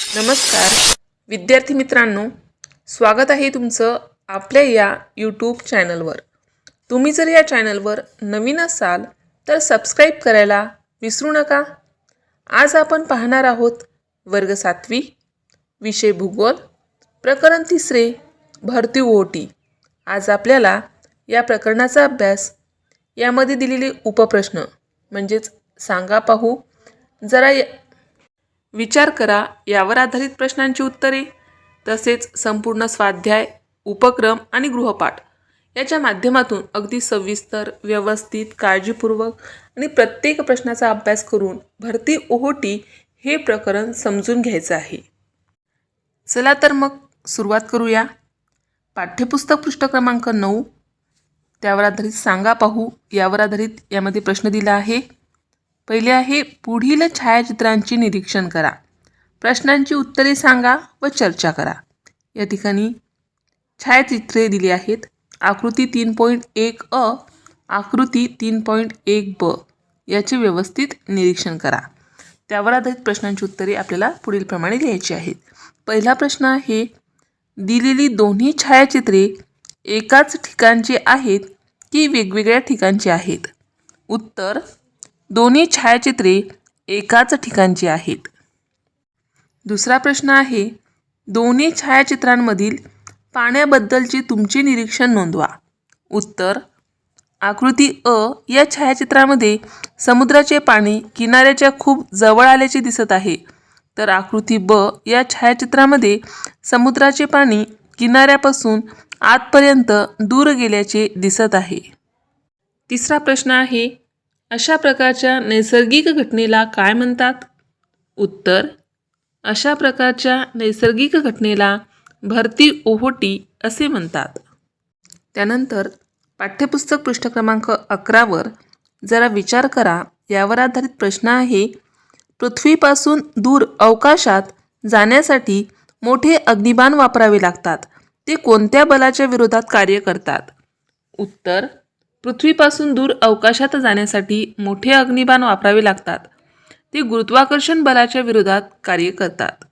नमस्कार विद्यार्थी मित्रांनो, स्वागत आहे तुमचं आपल्या या यूट्यूब चॅनलवर। तुम्ही जर या चॅनलवर नवीन असाल तर सबस्क्राईब करायला विसरू नका। आज आपण पाहणार आहोत वर्ग 7वी विषय भूगोल प्रकरण 3 भरती ओहोटी। आज आपल्याला या प्रकरणाचा अभ्यास यामध्ये दिलेले उपप्रश्न म्हणजेच सांगा पाहू जरा विचार करा यावर आधारित प्रश्नांची उत्तरे तसेच संपूर्ण स्वाध्याय उपक्रम आणि गृहपाठ याच्या माध्यमातून अगदी सविस्तर व्यवस्थित काळजीपूर्वक आणि प्रत्येक प्रश्नाचा अभ्यास करून भरती ओहोटी हे प्रकरण समजून घ्यायचं आहे। चला तर मग सुरुवात करूया। पाठ्यपुस्तक पृष्ठ क्रमांक 9 त्यावर आधारित सांगा पाहू यावर आधारित यामध्ये प्रश्न दिला आहे। पहिले आहे पुढील छायाचित्रांचे निरीक्षण करा, प्रश्नांची उत्तरे सांगा व चर्चा करा। या ठिकाणी छायाचित्रे दिली आहेत। आकृती 3.1 अ आकृती 3.1 ब याचे व्यवस्थित निरीक्षण करा। त्यावर आधारित प्रश्नांची उत्तरे आपल्याला पुढील प्रमाणे लिहायची आहेत। पहिला प्रश्न आहे दिलेली दोन्ही छायाचित्रे एकाच ठिकाणची आहेत की वेगवेगळ्या ठिकाणची आहेत? उत्तर दोन्ही छायाचित्रे एकाच ठिकाणची आहेत। दुसरा प्रश्न आहे दोन्ही छायाचित्रांमधील पाण्याबद्दलचे तुमचे निरीक्षण नोंदवा। उत्तर आकृती अ या छायाचित्रामध्ये समुद्राचे पाणी किनाऱ्याच्या खूप जवळ आल्याचे दिसत आहे, तर आकृती ब या छायाचित्रामध्ये समुद्राचे पाणी किनाऱ्यापासून आतपर्यंत दूर गेल्याचे दिसत आहे। तिसरा प्रश्न आहे अशा प्रकारच्या नैसर्गिक घटनेला काय म्हणतात? उत्तर अशा प्रकारच्या नैसर्गिक घटनेला भरती ओहोटी असे म्हणतात। त्यानंतर पाठ्यपुस्तक पृष्ठ क्रमांक 11 वर जरा विचार करा यावर आधारित प्रश्न आहे पृथ्वीपासून दूर अवकाशात जाण्यासाठी मोठे अग्निबाण वापरावे लागतात, ते कोणत्या बलाच्या विरोधात कार्य करतात? उत्तर पृथ्वीपासून दूर अवकाशात जाण्यासाठी मोठे अग्निबाण वापरावे लागतात, ते गुरुत्वाकर्षण बलाच्या विरोधात कार्य करतात।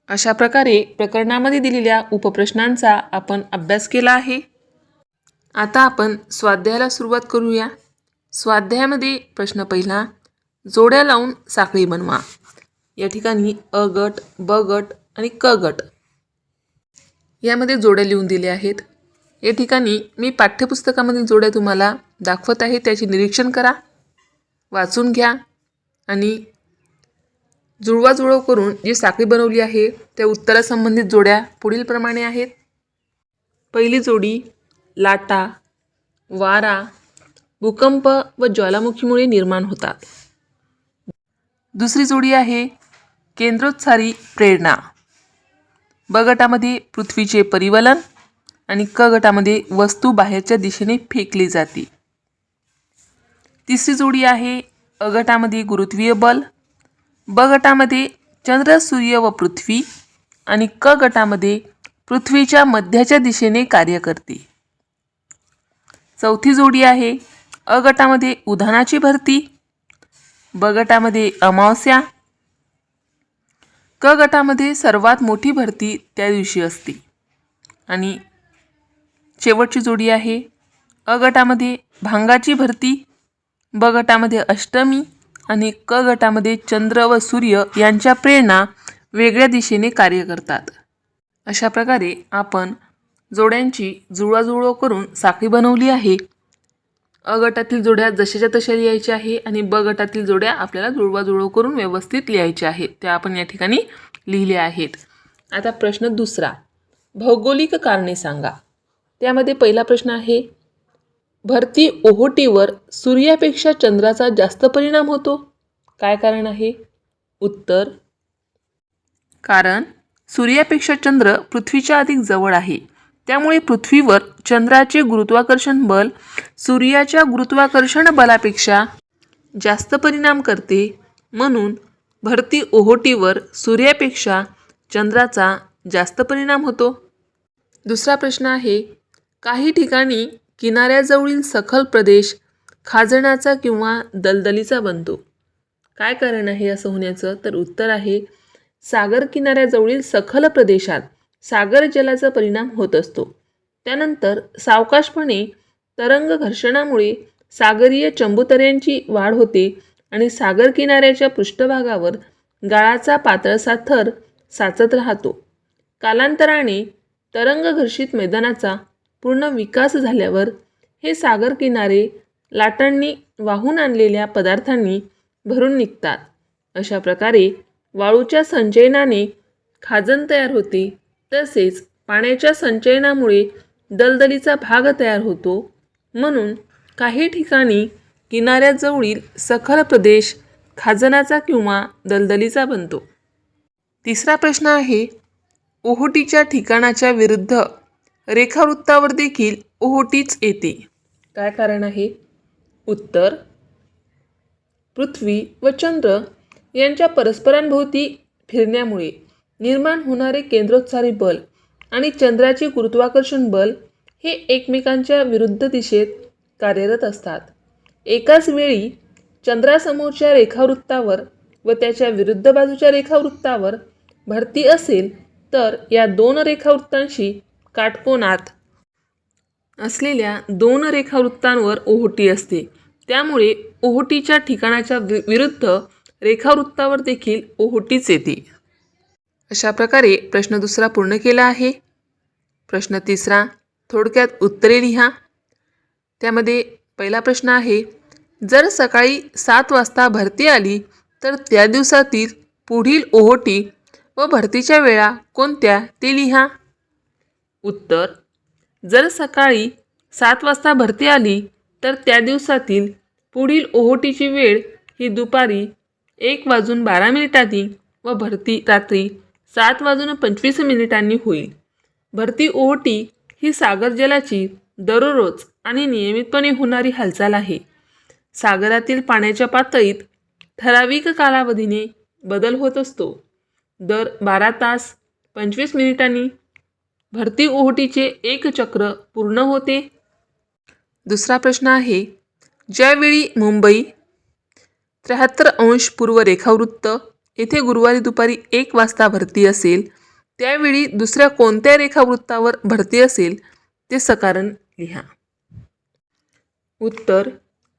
अशा प्रकारे प्रकरणामध्ये दिलेल्या उपप्रश्नांचा आपण अभ्यास केला आहे। आता आपण स्वाध्यायाला सुरुवात करूया। स्वाध्यायामध्ये प्रश्न पहिला जोड्या लावून साखळी बनवा। या ठिकाणी अ गट, ब गट आणि क गट यामध्ये जोड्या लिहून दिल्या आहेत। या ठिकाणी मी पाठ्यपुस्तकामधील जोड्या तुम्हाला दाखवत आहे, त्याचे निरीक्षण करा, वाचून घ्या आणि जुळवाजुळव करून जी साखळी बनवली आहे त्या उत्तरासंबंधित जोड्या पुढील प्रमाणे आहेत। पहिली जोडी लाटा, वारा, भूकंप व ज्वालामुखीमुळे निर्माण होतात। दुसरी जोडी आहे केंद्रोत्सारी प्रेरणा। ब गटामध्ये पृथ्वीचे परिवलन आणि क गटामध्ये वस्तू बाहेरच्या दिशेने फेकली जाते। तिसरी जोडी आहे अ गटामध्ये गुरुत्वीय बल, ब गटामध्ये चंद्र, सूर्य व पृथ्वी आणि क गटामध्ये पृथ्वीच्या मध्याच्या दिशेने कार्य करते। चौथी जोडी आहे अ गटामध्ये उधाणाची भरती, ब गटामध्ये अमावस्या, क गटामध्ये सर्वात मोठी भरती त्या दिवशी असते आणि शेवटची जोडी आहे अ गटामध्ये भांगाची भरती, ब गटामध्ये अष्टमी आणि क गटामध्ये चंद्र व सूर्य यांच्या प्रेरणा वेगळ्या दिशेने कार्य करतात। अशा प्रकारे आपण जोड्यांची जुळवाजुळव करून साखळी बनवली आहे। अ गटातील जोड्या जशाच्या तशा लिहायच्या आहे आणि ब गटातील जोड्या आपल्याला जुळवाजुळव करून व्यवस्थित लिहायच्या आहेत, त्या आपण या ठिकाणी लिहिल्या आहेत। आता प्रश्न दुसरा भौगोलिक कारणे सांगा। त्यामध्ये पहिला प्रश्न आहे भरती ओहोटीवर सूर्यापेक्षा चंद्राचा जास्त परिणाम होतो, काय कारण आहे? उत्तर कारण सूर्यापेक्षा चंद्र पृथ्वीच्या अधिक जवळ आहे, त्यामुळे पृथ्वीवर चंद्राचे गुरुत्वाकर्षण बल सूर्याच्या गुरुत्वाकर्षण बलापेक्षा जास्त परिणाम करते, म्हणून भरती ओहोटीवर सूर्यापेक्षा चंद्राचा जास्त परिणाम होतो। दुसरा प्रश्न आहे काही ठिकाणी किनाऱ्याजवळील सखल प्रदेश खाजणाचा किंवा दलदलीचा बनतो, काय कारण आहे असं होण्याचं? तर उत्तर आहे सागर किनाऱ्याजवळील सखल प्रदेशात सागर जलाचा परिणाम होत असतो. त्यानंतर सावकाशपणे तरंग घर्षणामुळे सागरीय चंबुतऱ्यांची वाढ होते आणि सागर किनाऱ्याच्या पृष्ठभागावर गाळाचा पातळसा थर साचत राहतो. कालांतराने तरंग घर्षित मैदानाचा पूर्ण विकास झाल्यावर हे सागर किनारे लाटांनी वाहून आणलेल्या पदार्थांनी भरून निघतात. अशा प्रकारे वाळूच्या संचयनाने खाजण तयार होते. तसेच पाण्याच्या संचयनामुळे दलदलीचा भाग तयार होतो. म्हणून काही ठिकाणी किनाऱ्याजवळील सखल प्रदेश खाजणाचा किंवा दलदलीचा बनतो. तिसरा प्रश्न आहे, ओहोटीच्या ठिकाणाच्या विरुद्ध रेखावृत्तावर देखील ओहोटीच येते. काय कारण आहे? उत्तर, पृथ्वी व चंद्र यांच्या परस्परांभोवती फिरण्यामुळे निर्माण होणारे केंद्रोत्सारी बल आणि चंद्राचे गुरुत्वाकर्षण बल हे एकमेकांच्या विरुद्ध दिशेत कार्यरत असतात. एकाच वेळी चंद्रासमोरच्या रेखावृत्तावर व त्याच्या विरुद्ध बाजूच्या रेखावृत्तावर भरती असेल तर या दोन रेखावृत्तांशी काटकोनात असलेल्या दोन रेखावृत्तांवर ओहोटी असते. त्यामुळे ओहोटीच्या ठिकाणाच्या विरुद्ध रेखावृत्तावर देखील ओहोटीच येते. अशा प्रकारे प्रश्न दुसरा पूर्ण केला आहे. प्रश्न तिसरा, थोडक्यात उत्तरे लिहा. त्यामध्ये पहिला प्रश्न आहे, जर सकाळी 7 वाजता भरती आली तर त्या दिवसातील पुढील ओहोटी व भरतीच्या वेळा कोणत्या ते लिहा. उत्तर, जर सकाळी 7 वाजता भरती आली तर त्या दिवसातील पुढील ओहोटीची वेळ ही दुपारी 1:12 व भरती रात्री 7:25 होईल. भरती ओहोटी ही सागर जलाची दररोज आणि नियमितपणे होणारी हालचाल आहे. सागरातील पाण्याच्या पातळीत ठराविक कालावधीने बदल होत असतो. दर 12 तास 25 मिनिटांनी भरती ओहोटीचे एक चक्र पूर्ण होते. दुसरा प्रश्न आहे, ज्यावेळी मुंबई 73° पूर्व रेखावृत्त येथे गुरुवारी दुपारी 1 वाजता भरती असेल त्यावेळी दुसऱ्या कोणत्या रेखावृत्तावर भरती असेल ते सकारण लिहा. उत्तर,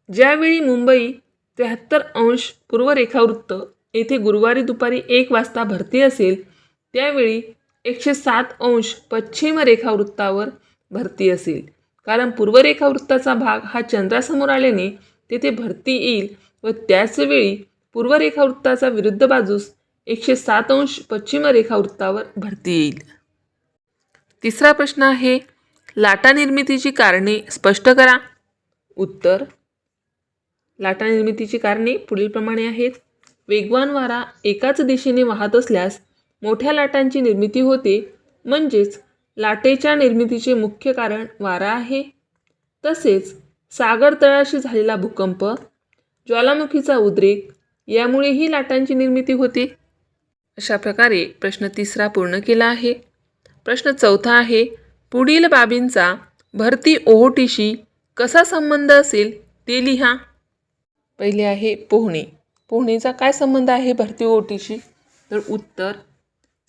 ज्यावेळी मुंबई 73° पूर्व रेखावृत्त येथे गुरुवारी दुपारी 1 वाजता भरती असेल त्यावेळी 107° पश्चिम रेखावृत्तावर भरती असेल. कारण पूर्व रेखावृत्ताचा भाग हा चंद्रासमोर आल्याने तेथे भरती येईल व त्याचवेळी पूर्व रेखावृत्ताचा विरुद्ध बाजूस 107° पश्चिम रेखावृत्तावर भरती येईल. तिसरा प्रश्न आहे, लाटा निर्मितीची कारणे स्पष्ट करा. उत्तर, लाटा निर्मितीची कारणे पुढीलप्रमाणे आहेत. वेगवान वारा एकाच दिशेने वाहत असल्यास मोठ्या लाटांची निर्मिती होते, म्हणजेच लाटेच्या निर्मितीचे मुख्य कारण वारा आहे. तसेच सागर तळाशी झालेला भूकंप, ज्वालामुखीचा उद्रेक यामुळेही लाटांची निर्मिती होते. अशा प्रकारे प्रश्न तिसरा पूर्ण केला आहे. प्रश्न चौथा आहे, पुढील बाबींचा भरती ओहोटीशी कसा संबंध असेल ते लिहा. पहिले आहे पोहणे. पोहणेचा काय संबंध आहे भरती ओहोटीशी? तर उत्तर,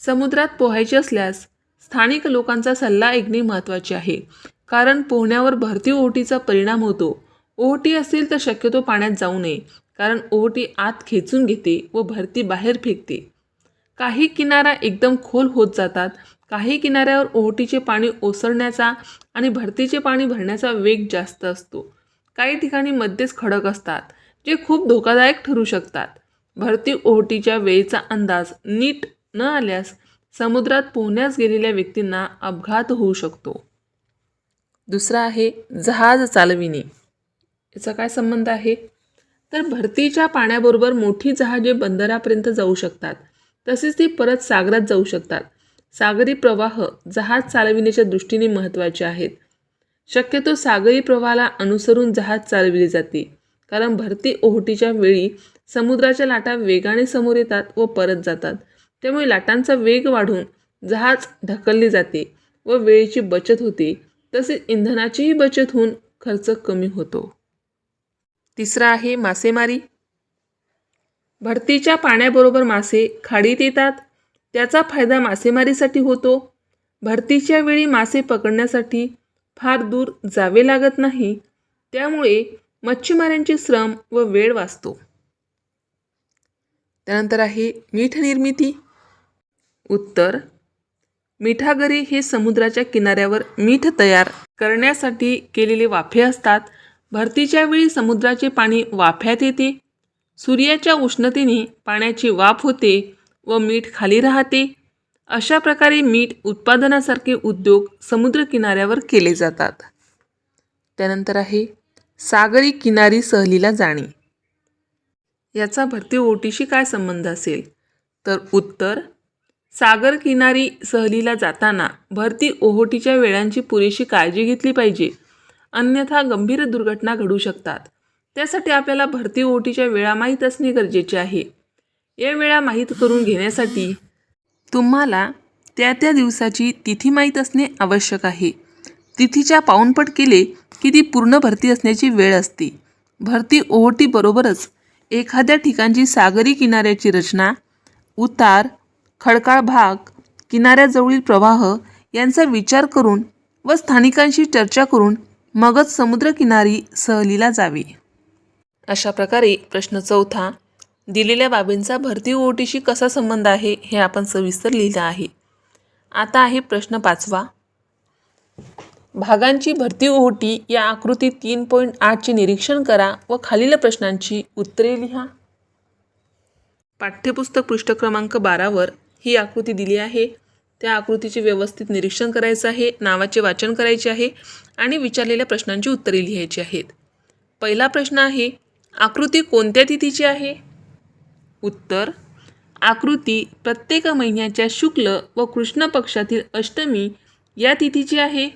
समुद्रात पोहायचे असल्यास स्थानिक लोकांचा सल्ला ऐकणे महत्त्वाचे आहे. कारण पोहण्यावर भरती ओहोटीचा परिणाम होतो. ओहोटी असेल तर शक्यतो पाण्यात जाऊ नये, कारण ओहोटी आत खेचून घेते व भरती बाहेर फेकते. काही किनारा एकदम खोल होत जातात. काही किनाऱ्यावर ओहोटीचे पाणी ओसरण्याचा आणि भरतीचे पाणी भरण्याचा वेग जास्त असतो. काही ठिकाणी मध्येच खडक असतात, जे खूप धोकादायक ठरू शकतात. भरती ओहोटीच्या वेळेचा अंदाज नीट न आल्यास समुद्रात पोहण्यास गेलेल्या व्यक्तींना अपघात होऊ शकतो. दुसरा आहे जहाज चालविणे. याचा काय संबंध आहे? तर भरतीच्या पाण्याबरोबर मोठी जहाजे बंदरापर्यंत जाऊ शकतात, तसेच ती परत सागरात जाऊ शकतात. सागरी प्रवाह जहाज चालविण्याच्या दृष्टीने महत्त्वाचे आहेत. शक्यतो सागरी प्रवाहाला अनुसरून जहाज चालविले जाते, कारण भरती ओहोटीच्या वेळी समुद्राच्या लाटा वेगाने समोर येतात व परत जातात. त्यामुळे लाटांचा वेग वाढून जहाज ढकलले जाते व वेळेची बचत होते. तसेच इंधनाचीही बचत होऊन खर्च कमी होतो. तिसरा आहे मासेमारी. भरतीच्या पाण्याबरोबर मासे खाडीत येतात त्याचा फायदा मासेमारीसाठी होतो. भरतीच्या वेळी मासे पकडण्यासाठी फार दूर जावे लागत नाही, त्यामुळे मच्छीमारांचे श्रम व वेळ वाचतो. त्यानंतर आहे मीठ निर्मिती. उत्तर, मिठागरे हे समुद्राच्या किनाऱ्यावर मीठ तयार करण्यासाठी केलेले वाफे असतात. भरतीच्या वेळी समुद्राचे पाणी वाफ्यात येते. सूर्याच्या उष्णतेने पाण्याची वाफ होते व मीठ खाली राहते. अशा प्रकारे मीठ उत्पादनासारखे उद्योग समुद्र किनाऱ्यावर केले जातात. त्यानंतर आहे सागरी किनारी सहलीला जाणे. याचा भरती ओहोटीशी काय संबंध असेल? तर उत्तर, सागर किनारी सहलीला जाताना भरती ओहोटीच्या वेळांची पुरेशी काळजी घेतली पाहिजे, अन्यथा गंभीर दुर्घटना घडू शकतात. त्यासाठी आपल्याला भरती ओहोटीच्या वेळा माहीत असणे गरजेचे आहे. या वेळा माहीत करून घेण्यासाठी तुम्हाला त्या दिवसाची तिथी माहीत असणे आवश्यक आहे. तिथीच्या पाऊणपट केले की ती पूर्ण भरती असण्याची वेळ असते. भरती ओहोटीबरोबरच एखाद्या ठिकाणची सागरी किनाऱ्याची रचना, उतार, खडकाळ भाग, किनाऱ्याजवळील प्रवाह यांचा विचार करून व स्थानिकांशी चर्चा करून मगच समुद्रकिनारी सहलीला जावे. अशा प्रकारे प्रश्न 4 दिलेल्या बाबींचा भरती ओहोटीशी कसा संबंध आहे हे आपण सविस्तर लिहिलं आहे. आता आहे प्रश्न 5. भागांची भरती ओहोटी या आकृती 3.8चे निरीक्षण करा व खालील प्रश्नांची उत्तरे लिहा. पाठ्यपुस्तक पृष्ठ क्रमांक 12वर ही आकृती दिली आहे. त्या आकृतीचे व्यवस्थित निरीक्षण करायचं आहे, नावाचे वाचन करायचे आहे आणि विचारलेल्या प्रश्नांची उत्तरे लिहायची आहेत. पहिला प्रश्न आहे, आकृती कोणत्या तिथीची आहे? उत्तर, आकृती प्रत्येक महिन्याच्या शुक्ल व कृष्ण पक्षातील अष्टमी या तिथीची आहे.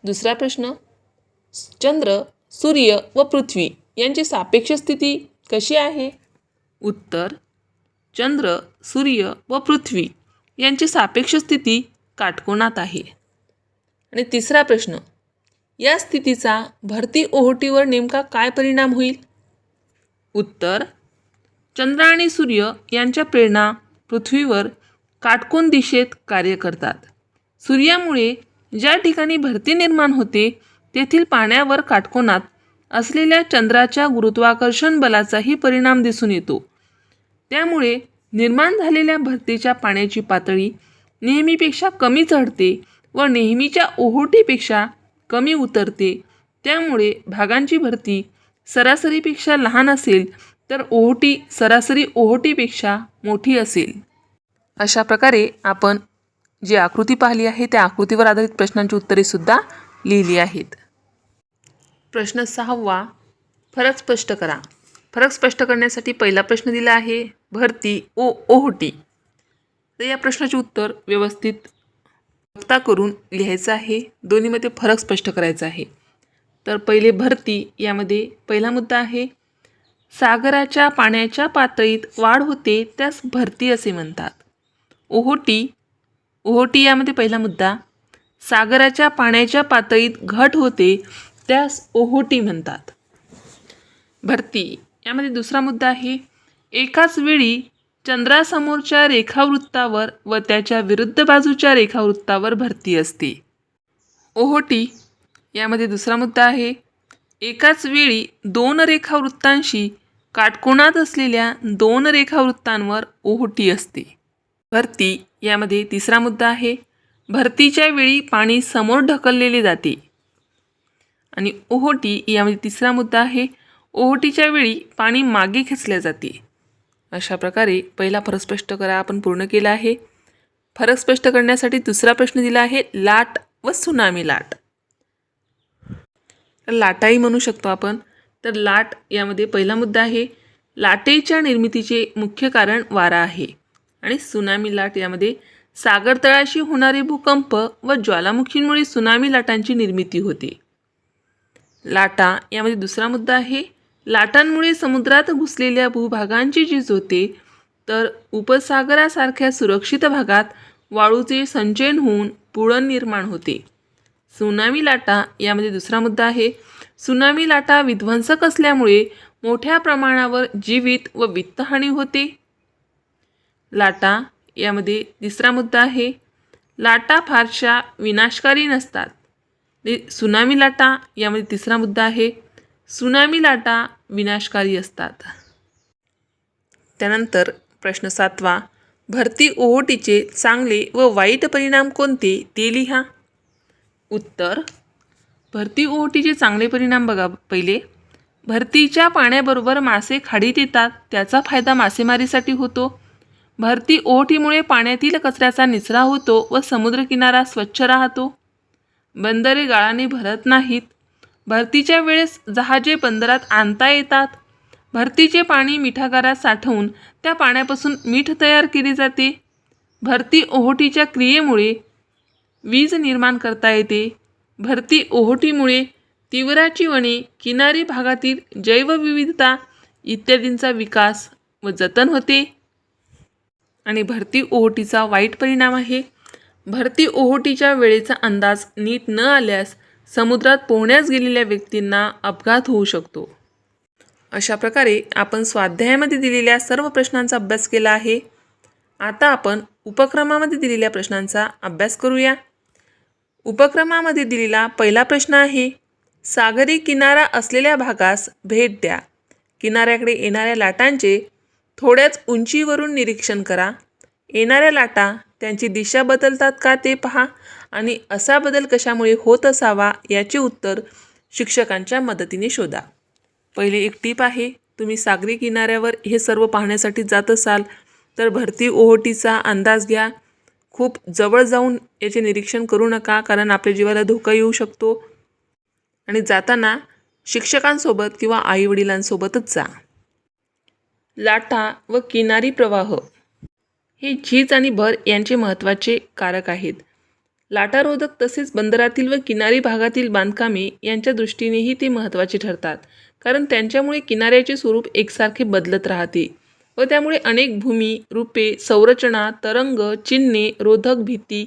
दुसरा प्रश्न, चंद्र, सूर्य व पृथ्वी यांची सापेक्ष स्थिती कशी आहे? उत्तर, चंद्र, सूर्य व पृथ्वी यांची सापेक्ष स्थिती काटकोनात आहे. आणि तिसरा प्रश्न, या स्थितीचा भरती ओहोटीवर नेमका काय परिणाम होईल? उत्तर, चंद्र आणि सूर्य यांच्या प्रेरणा पृथ्वीवर काटकोन दिशेत कार्य करतात. सूर्यामुळे ज्या ठिकाणी भरती निर्माण होते तेथील पाण्यावर काटकोनात असलेल्या चंद्राच्या गुरुत्वाकर्षण बलाचाही परिणाम दिसून येतो. त्यामुळे निर्माण झालेल्या भरतीच्या पाण्याची पातळी नेहमीपेक्षा कमी चढते व नेहमीच्या ओहोटीपेक्षा कमी उतरते. त्यामुळे भागांची भरती सरासरीपेक्षा लहान असेल तर ओहोटी सरासरी ओहोटीपेक्षा मोठी असेल. अशा प्रकारे आपण जी आकृती पाहिली आहे त्या आकृतीवर आधारित प्रश्नांची उत्तरेसुद्धा लिहिली आहेत. प्रश्न 6 फरक स्पष्ट करा. फरक स्पष्ट करण्यासाठी पहिला प्रश्न दिला आहे भरती ओहोटी. तर या प्रश्नाचे उत्तर व्यवस्थित वक्ता करून लिहायचं आहे. दोन्हीमध्ये फरक स्पष्ट करायचा आहे. तर पहिले भरती, यामध्ये पहिला मुद्दा आहे सागराच्या पाण्याच्या पातळीत वाढ होते त्यास भरती असे म्हणतात. ओहोटी यामध्ये पहिला मुद्दा सागराच्या पाण्याच्या पातळीत घट होते त्यास ओहोटी म्हणतात. भरती यामध्ये दुसरा मुद्दा आहे एकाच वेळी चंद्रासमोरच्या रेखावृत्तावर व त्याच्या विरुद्ध बाजूच्या रेखावृत्तावर भरती असते. ओहोटी यामध्ये दुसरा मुद्दा आहे एकाच वेळी 2 रेखावृत्तांशी काटकोनात असलेल्या 2 रेखावृत्तांवर ओहोटी असते. भरती यामध्ये तिसरा मुद्दा आहे भरतीच्या वेळी पाणी समोर ढकललेले जाते. आणि ओहोटी यामध्ये तिसरा मुद्दा आहे ओहोटीच्या वेळी पाणी मागे खेचले जाते. अशा प्रकारे पहिला फरक स्पष्ट करा आपण पूर्ण केला आहे. फरक स्पष्ट करण्यासाठी दुसरा प्रश्न दिला आहे लाट व सुनामी लाट. लाटाही म्हणू शकतो आपण. तर लाट यामध्ये पहिला मुद्दा आहे लाटेच्या निर्मितीचे मुख्य कारण वारा आहे. आणि सुनामी लाट यामध्ये सागर तळाशी होणारे भूकंप व ज्वालामुखींमुळे सुनामी लाटांची निर्मिती होते. लाटा यामध्ये दुसरा मुद्दा आहे लाटांमुळे समुद्रात घुसलेल्या भूभागांची झीज होते. तर उपसागरासारख्या सुरक्षित भागात वाळूचे संचयन होऊन पुळण निर्माण होते. सुनामी लाटा यामध्ये दुसरा मुद्दा आहे सुनामी लाटा विध्वंसक असल्यामुळे मोठ्या प्रमाणावर जीवित व वित्तहानी होते. लाटा यामध्ये तिसरा मुद्दा आहे, लाटा फारशा विनाशकारी नसतात. सुनामी लाटा यामध्ये तिसरा मुद्दा आहे, सुनामी लाटा विनाशकारी असतात. त्यानंतर प्रश्न 7वा, भरती ओहोटीचे चांगले व वाईट परिणाम कोणते ते लिहा. उत्तर, भरती ओहोटीचे चांगले परिणाम बघा. पहिले, भरतीच्या पाण्याबरोबर मासे खाडीत येतात, त्याचा फायदा मासेमारीसाठी होतो. भरती ओहोटीमुळे पाण्यातील कचऱ्याचा निचरा होतो व समुद्रकिनारा स्वच्छ राहतो. बंदरे गाळाने भरत नाहीत. भरतीच्या वेळेस जहाजे बंदरात आणता येतात. भरतीचे पाणी मिठागारात साठवून त्या पाण्यापासून मीठ तयार केले जाते. भरती ओहोटीच्या क्रियेमुळे वीज निर्माण करता येते. भरती ओहोटीमुळे तीव्राची वने, किनारी भागातील जैवविविधता इत्यादींचा विकास व जतन होते. आणि भरती ओहोटीचा वाईट परिणाम आहे, भरती ओहोटीच्या वेळेचा अंदाज नीट न आल्यास समुद्रात पोहण्यास गेलेल्या व्यक्तींना अपघात होऊ शकतो. अशा प्रकारे आपण स्वाध्यायामध्ये दिलेल्या सर्व प्रश्नांचा अभ्यास केला आहे. आता आपण उपक्रमामध्ये दिलेल्या प्रश्नांचा अभ्यास करूया. उपक्रमामध्ये दिलेला पहिला प्रश्न आहे, सागरी किनारा असलेल्या भागास भेट द्या. किनाऱ्याकडे येणाऱ्या लाटांचे थोड्याच उंचीवरून निरीक्षण करा. येणाऱ्या लाटा त्यांची दिशा बदलतात का ते पहा आणि असा बदल कशामुळे होत असावा याचे उत्तर शिक्षकांच्या मदतीने शोधा. पहिले एक टीप आहे, तुम्ही सागरी किनाऱ्यावर हे सर्व पाहण्यासाठी जात असाल तर भरती ओहोटीचा अंदाज घ्या. खूप जवळ जाऊन याचे निरीक्षण करू नका, कारण आपल्या जीवाला धोका येऊ शकतो. आणि जाताना शिक्षकांसोबत किंवा आईवडिलांसोबतच जा. लाटा व किनारी प्रवाह हे झीज आणि भर यांचे महत्त्वाचे कारक आहेत. लाटारोधक तसेच बंदरातील व किनारी भागातील बांधकामे यांच्या दृष्टीनेही ते महत्त्वाचे ठरतात, कारण त्यांच्यामुळे किनाऱ्याचे स्वरूप एकसारखे बदलत राहते व त्यामुळे अनेक भूमी, रूपे, संरचना, तरंग, चिन्हे, रोधक भीती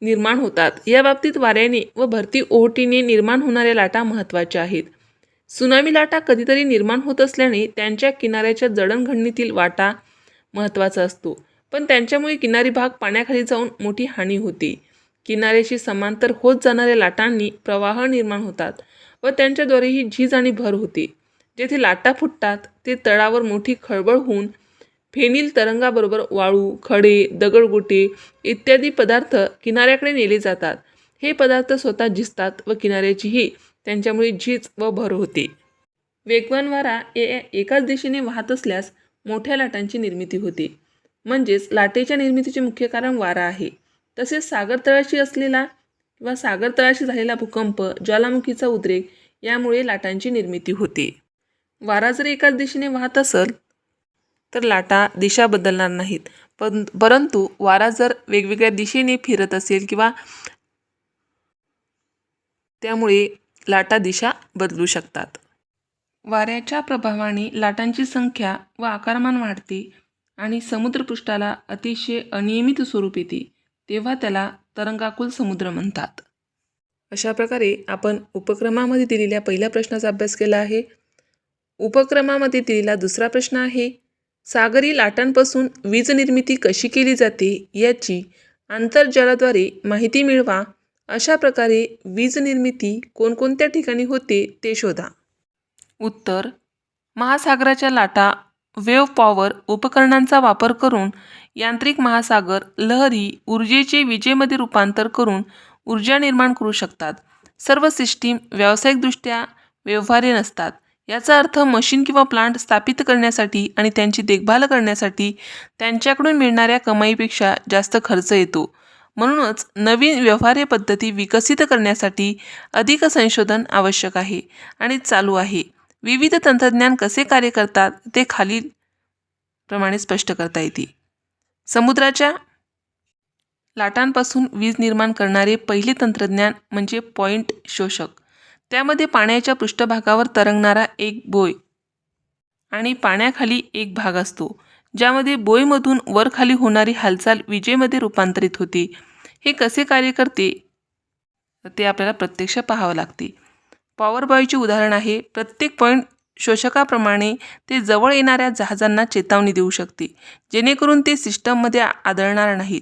निर्माण होतात. या बाबतीत वाऱ्याने व भरती ओहोटीने निर्माण होणाऱ्या लाटा महत्त्वाच्या आहेत. सुनामी लाटा कधीतरी निर्माण होत असल्याने त्यांच्या किनाऱ्याच्या जडणघडणीतील वाटा महत्त्वाचा असतो, पण त्यांच्यामुळे किनारी भाग पाण्याखाली जाऊन मोठी हानी होते. किनाऱ्याशी समांतर होत जाणाऱ्या लाटांनी प्रवाह निर्माण होतात व त्यांच्याद्वारेही झीज आणि भर होते. जेथे लाटा फुटतात ते तळावर मोठी खळबळ होऊन फेनील तरंगाबरोबर वाळू, खडे, दगडगोटे इत्यादी पदार्थ किनाऱ्याकडे नेले जातात. हे पदार्थ स्वतः झिजतात व किनाऱ्याचीही त्यांच्यामुळे झीज व भर होते. वेगवान वारा एकाच दिशेने वाहत असल्यास मोठ्या लाटांची निर्मिती होते, म्हणजेच लाटेच्या निर्मितीचे मुख्य कारण वारा आहे. तसेच सागर तळाशी असलेला किंवा सागर तळाशी झालेला भूकंप, ज्वालामुखीचा उद्रेक यामुळे लाटांची निर्मिती होते. वारा जर एकाच दिशेने वाहत असेल तर लाटा दिशा बदलणार नाहीत, परंतु वारा जर वेगवेगळ्या दिशेने फिरत असेल किंवा त्यामुळे लाटा दिशा बदलू शकतात. वाऱ्याच्या प्रभावाने लाटांची संख्या व आकारमान वाढते आणि समुद्रपृष्ठाला अतिशय अनियमित स्वरूप येते, तेव्हा त्याला तरंगाकुल समुद्र म्हणतात. अशा प्रकारे आपण उपक्रमामध्ये दिलेल्या पहिल्या प्रश्नाचा अभ्यास केला आहे. उपक्रमामध्ये दिलेला दुसरा प्रश्न आहे, सागरी लाटांपासून वीज निर्मिती कशी केली जाते याची आंतरजालाद्वारे माहिती मिळवा. अशा प्रकारे वीज निर्मिती कोणकोणत्या ठिकाणी होते ते शोधा. उत्तर, महासागराच्या लाटा वेव्ह पॉवर उपकरणांचा वापर करून यांत्रिक महासागर लहरी ऊर्जेचे विजेमध्ये रूपांतर करून ऊर्जा निर्माण करू शकतात. सर्व सिस्टीम व्यावसायिकदृष्ट्या व्यवहार्य नसतात. याचा अर्थ मशीन किंवा प्लांट स्थापित करण्यासाठी आणि त्यांची देखभाल करण्यासाठी त्यांच्याकडून मिळणाऱ्या कमाईपेक्षा जास्त खर्च येतो. म्हणूनच नवीन व्यवहार्य पद्धती विकसित करण्यासाठी अधिक संशोधन आवश्यक आहे आणि चालू आहे. विविध तंत्रज्ञान कसे कार्य करतात ते खालील प्रमाणे स्पष्ट करता येते. समुद्राच्या लाटांपासून वीज निर्माण करणारे पहिले तंत्रज्ञान म्हणजे पॉइंट शोषक. त्यामध्ये पाण्याच्या पृष्ठभागावर तरंगणारा एक बोय आणि पाण्याखाली एक भाग असतो, ज्यामध्ये बोयमधून वरखाली होणारी हालचाल विजेमध्ये रूपांतरित होते. हे कसे कार्य करते ते आपल्याला प्रत्यक्ष पाहावं लागते. पॉवर बॉयचे उदाहरण आहे, प्रत्येक पॉइंट शोषकाप्रमाणे ते जवळ येणाऱ्या जहाजांना चेतावणी देऊ शकते, जेणेकरून ते सिस्टममध्ये आदळणार नाहीत.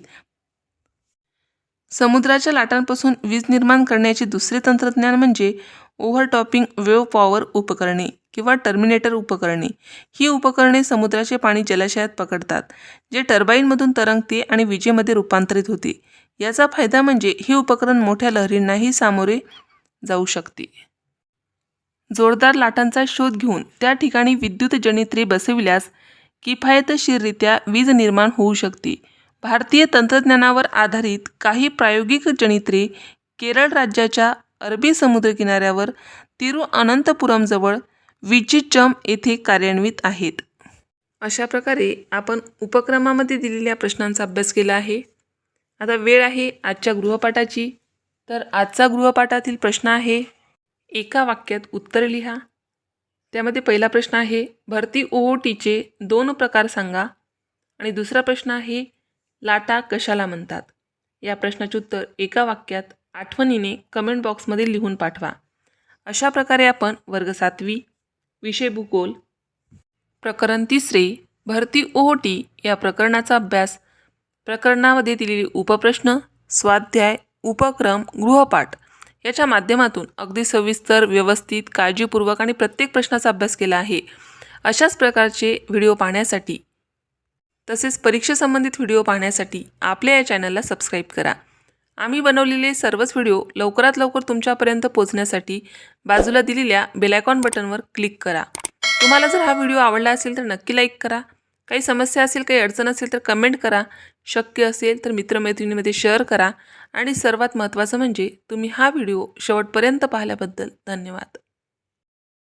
समुद्राच्या लाटांपासून वीज निर्माण करण्याचे दुसरे तंत्रज्ञान म्हणजे ओव्हरटॉपिंग वेव्ह पॉवर उपकरणे किंवा टर्मिनेटर उपकरणे. ही उपकरणे समुद्राचे पाणी जलाशयात पकडतात, जे टर्बाईनमधून तरंगते आणि विजेमध्ये रूपांतरित होते. याचा फायदा म्हणजे ही उपकरण मोठ्या लहरींनाही सामोरे जाऊ शकते. जोरदार लाटांचा शोध घेऊन त्या ठिकाणी विद्युत जनित्रे बसविल्यास किफायतशीररित्या वीज निर्माण होऊ शकते. भारतीय तंत्रज्ञानावर आधारित काही प्रायोगिक जनित्रे केरळ राज्याच्या अरबी समुद्रकिनाऱ्यावर तिरुअनंतपुरमजवळ विझिचम येथे कार्यान्वित आहेत. अशा प्रकारे आपण उपक्रमामध्ये दिलेल्या प्रश्नांचा अभ्यास केला आहे. आता वेळ आहे आजच्या गृहपाठाची. तर आजचा गृहपाठातील प्रश्न आहे, एका वाक्यात उत्तर लिहा. त्यामध्ये पहिला प्रश्न आहे, भरती ओहोटीचे 2 प्रकार सांगा. आणि दुसरा प्रश्न आहे, लाटा कशाला म्हणतात. या प्रश्नाचे उत्तर एका वाक्यात आठवणीने कमेंट बॉक्समध्ये लिहून पाठवा. अशा प्रकारे आपण वर्ग 7वी विषय भूगोल प्रकरण 3 भरती ओहोटी या प्रकरणाचा अभ्यास, प्रकरणामध्ये दिलेले उपप्रश्न, स्वाध्याय, उपक्रम, गृहपाठ याच्या माध्यमातून अगदी सविस्तर, व्यवस्थित, काळजीपूर्वक आणि प्रत्येक प्रश्नाचा अभ्यास केला आहे. अशाच प्रकारचे व्हिडिओ पाहण्यासाठी तसेच परीक्षेसंबंधित व्हिडिओ पाहण्यासाठी आपल्या या चॅनलला सबस्क्राईब करा. आम्ही बनवलेले सर्वच व्हिडिओ लवकरात लवकर तुमच्यापर्यंत पोहोचण्यासाठी बाजूला दिलेल्या बेल आयकॉन बटनवर क्लिक करा. तुम्हाला जर हा व्हिडिओ आवडला असेल तर नक्की लाईक करा. काही समस्या असेल, काही अडचण असेल तर कमेंट करा. शक्य असेल तर मित्रमैत्रिणींमध्ये शेअर करा. आणि सर्वात महत्त्वाचं म्हणजे तुम्ही हा व्हिडिओ शेवटपर्यंत पाहिल्याबद्दल धन्यवाद.